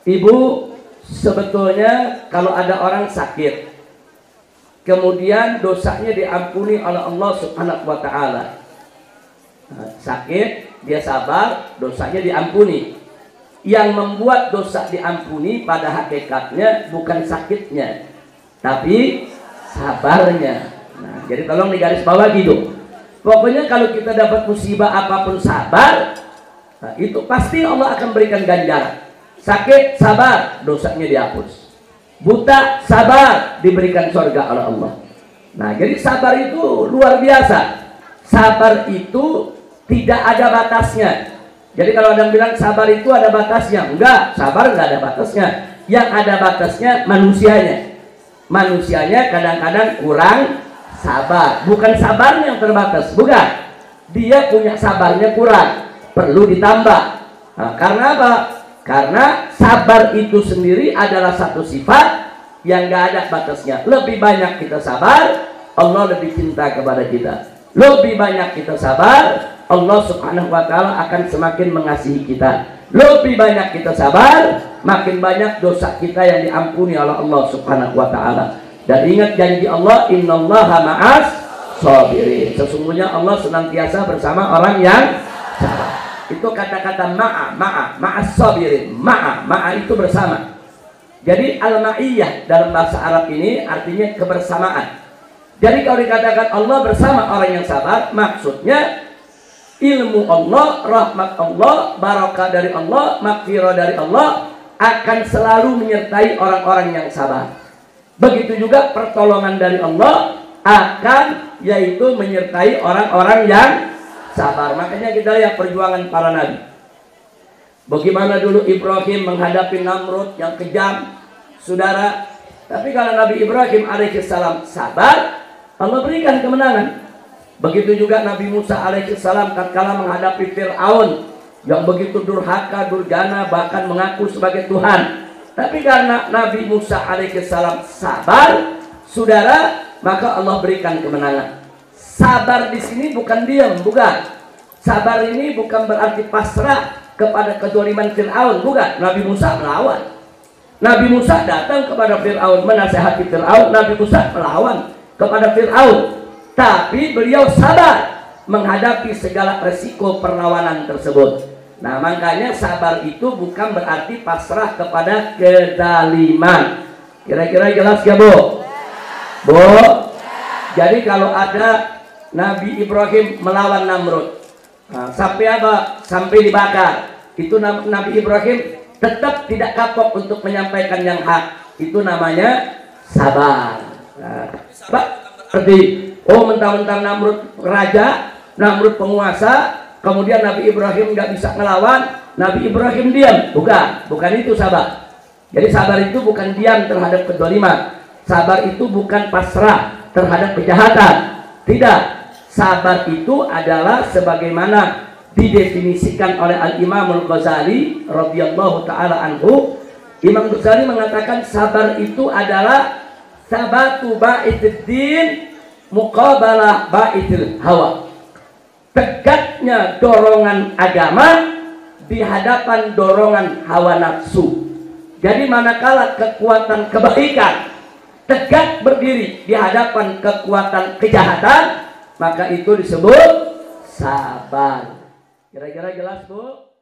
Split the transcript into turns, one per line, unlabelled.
Ibu, sebetulnya kalau ada orang sakit, kemudian dosanya diampuni oleh Allah Subhanahu wa Ta'ala. Sakit, dia sabar, dosanya diampuni. Yang membuat dosa diampuni pada hakikatnya bukan sakitnya, tapi sabarnya. Nah, jadi tolong digaris bawah gitu. Pokoknya kalau kita dapat musibah apapun sabar, nah, itu pasti Allah akan berikan ganjaran. Sakit, sabar, dosanya dihapus. Buta, sabar, diberikan surga oleh Allah. Nah, jadi sabar itu luar biasa. Sabar itu tidak ada batasnya. Jadi kalau ada yang bilang sabar itu ada batasnya, enggak, sabar enggak ada batasnya. Yang ada batasnya manusianya. Manusianya kadang-kadang kurang sabar. Bukan sabarnya yang terbatas, bukan. Dia punya sabarnya kurang, perlu ditambah. Nah, karena apa? Karena sabar itu sendiri adalah satu sifat yang enggak ada batasnya. Lebih banyak kita sabar, Allah lebih cinta kepada kita. Lebih banyak kita sabar, Allah Subhanahu wa Ta'ala akan semakin mengasihi kita. Lebih banyak kita sabar, makin banyak dosa kita yang diampuni oleh Allah Subhanahu wa Ta'ala. Dan ingat janji Allah, innallaha ma'as sabirin. Sesungguhnya Allah senantiasa bersama orang yang sabar. Itu kata-kata ma'as sabirin. Ma'a itu bersama. Jadi al-ma'iyah dalam bahasa Arab ini artinya kebersamaan. Jadi kalau dikatakan Allah bersama orang yang sabar, maksudnya ilmu Allah, rahmat Allah, barakah dari Allah, maghfirah dari Allah akan selalu menyertai orang-orang yang sabar. Begitu juga pertolongan dari Allah akan yaitu menyertai orang-orang yang sabar. Makanya kita lihat perjuangan para nabi. Bagaimana dulu Ibrahim menghadapi Namrud yang kejam, saudara. Tapi kalau Nabi Ibrahim alaihissalam sabar, Allah berikan kemenangan. Begitu juga Nabi Musa alaihissalam tatkala menghadapi Fir'aun yang begitu durhaka, durjana, bahkan mengaku sebagai Tuhan. Tapi karena Nabi Musa alaihissalam sabar, saudara, maka Allah berikan kemenangan. Sabar di sini bukan diam, bukan. Sabar ini bukan berarti pasrah kepada kezaliman Fir'aun, bukan. Nabi Musa melawan. Nabi Musa datang kepada Fir'aun, menasihati Fir'aun. Nabi Musa melawan kepada Fir'aun, tapi beliau sabar menghadapi segala resiko perlawanan tersebut. Nah, makanya sabar itu bukan berarti pasrah kepada kezaliman. Kira-kira jelas ya, Bu? Bu? Jadi kalau ada Nabi Ibrahim melawan Namrud, nah, sampai apa? Sampai dibakar. Itu Nabi Ibrahim tetap tidak kapok untuk menyampaikan yang hak. Itu namanya sabar. Nah, seperti mentang-mentang Namrud raja, Namrud penguasa, kemudian Nabi Ibrahim nggak bisa ngelawan, Nabi Ibrahim diam. Bukan itu sabar. Jadi sabar itu bukan diam terhadap kezaliman. Sabar itu bukan pasrah terhadap kejahatan. Tidak. Sabar itu adalah sebagaimana didefinisikan oleh Al-Imam Al-Ghazali radhiyallahu taala anhu. Imam Ghazali mengatakan sabar itu adalah sabatu ba'iddin muqabalah ba'itil hawa. Tegaknya dorongan agama di hadapan dorongan hawa nafsu. Jadi manakala kekuatan kebaikan tegak berdiri di hadapan kekuatan kejahatan, maka itu disebut sabar. Kira-kira jelas, Bu?